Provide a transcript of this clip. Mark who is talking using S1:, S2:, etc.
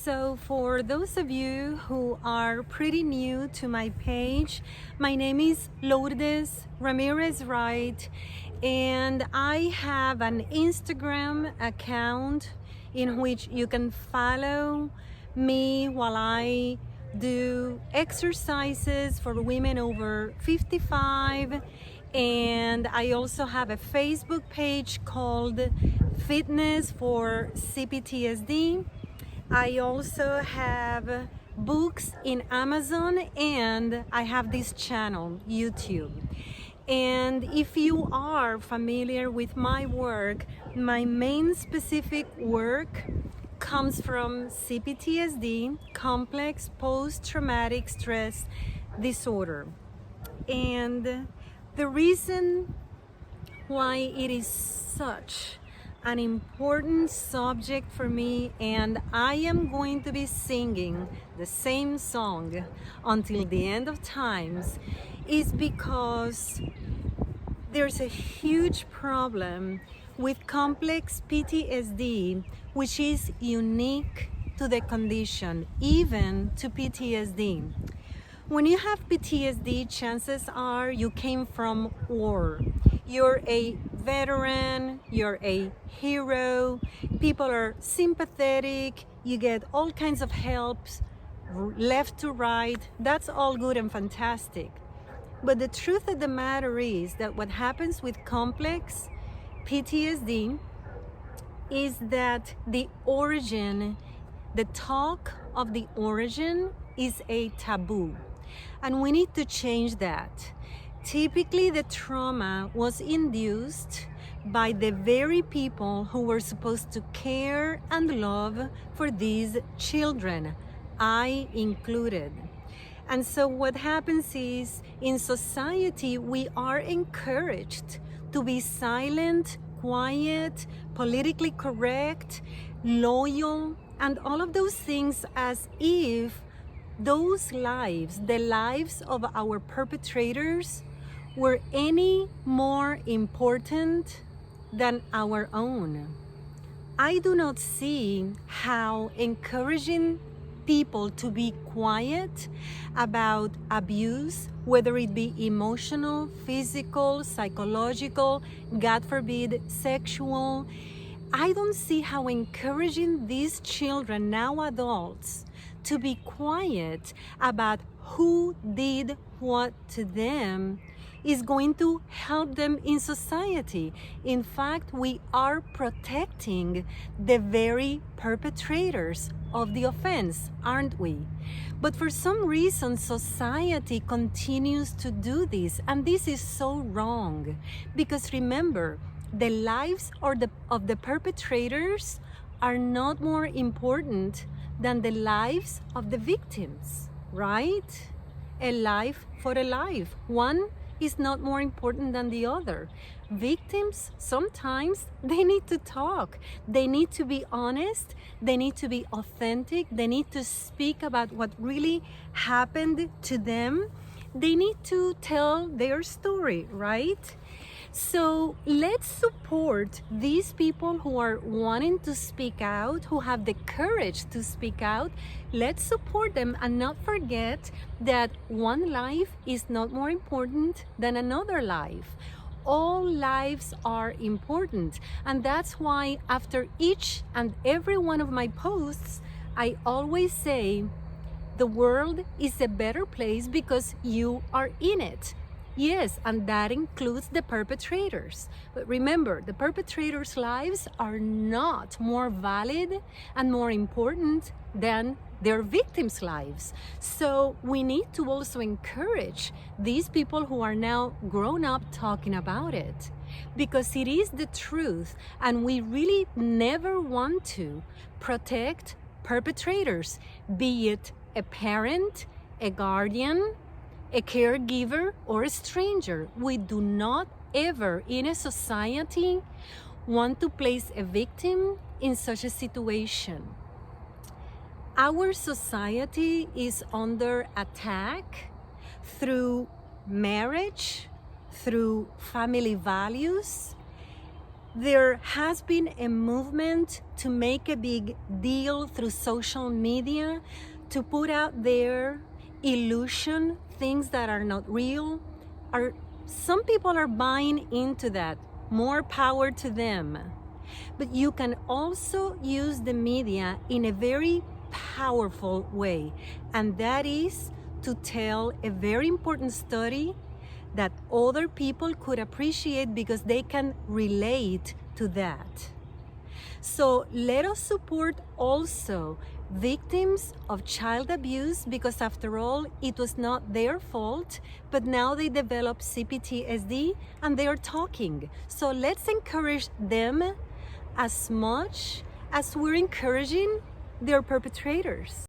S1: So for those of you who are pretty new to my page, my name is Lourdes Ramirez Wright, and I have an Instagram account in which you can follow me while I do exercises for women over 55, and I also have a Facebook page called Fitness for CPTSD. I also have books in Amazon, and I have this channel, YouTube. And if you are familiar with my work, my main specific work comes from CPTSD, complex post-traumatic stress disorder. And the reason why it is such an important subject for me, and I am going to be singing the same song until the end of times, is because there's a huge problem with complex PTSD, which is unique to the condition, even to PTSD. When you have PTSD, chances are you came from war. You're a veteran, you're a hero, people are sympathetic, you get all kinds of helps, left to right, that's all good and fantastic. But the truth of the matter is that what happens with complex PTSD is that the origin, the talk of the origin is a taboo. And we need to change that. Typically, the trauma was induced by the very people who were supposed to care and love for these children, I included. And so what happens is, in society, we are encouraged to be silent, quiet, politically correct, loyal, and all of those things, as if those lives, the lives of our perpetrators, were any more important than our own. I do not see how encouraging people to be quiet about abuse, whether it be emotional, physical, psychological, God forbid, sexual, I don't see how encouraging these children, now adults, to be quiet about who did what to them is going to help them in society. In fact, we are protecting the very perpetrators of the offense, aren't we? But for some reason, society continues to do this, and this is so wrong. Because remember, the lives of the perpetrators are not more important than the lives of the victims, right? A life for a life. One is not more important than the other. Victims, sometimes they need to talk. They need to be honest. They need to be authentic. They need to speak about what really happened to them. They need to tell their story, right? So let's support these people who are wanting to speak out, who have the courage to speak out. Let's support them and not forget that one life is not more important than another life. All lives are important, and that's why after each and every one of my posts, I always say, the world is a better place because you are in it. Yes, and that includes the perpetrators. But remember, the perpetrators' lives are not more valid and more important than their victims' lives. So we need to also encourage these people who are now grown up talking about it, because it is the truth, and we really never want to protect perpetrators, be it a parent, a guardian, a caregiver, or a stranger. We do not ever in a society want to place a victim in such a situation. Our society is under attack through marriage, through family values, There has been a movement to make a big deal through social media, to put out there illusion, things that are not real. Some people are buying into that. More power to them. But you can also use the media in a very powerful way, and that is to tell a very important story that other people could appreciate because they can relate to that. So let us support also victims of child abuse, because after all, it was not their fault, but now they develop CPTSD and they are talking. So let's encourage them as much as we're encouraging their perpetrators.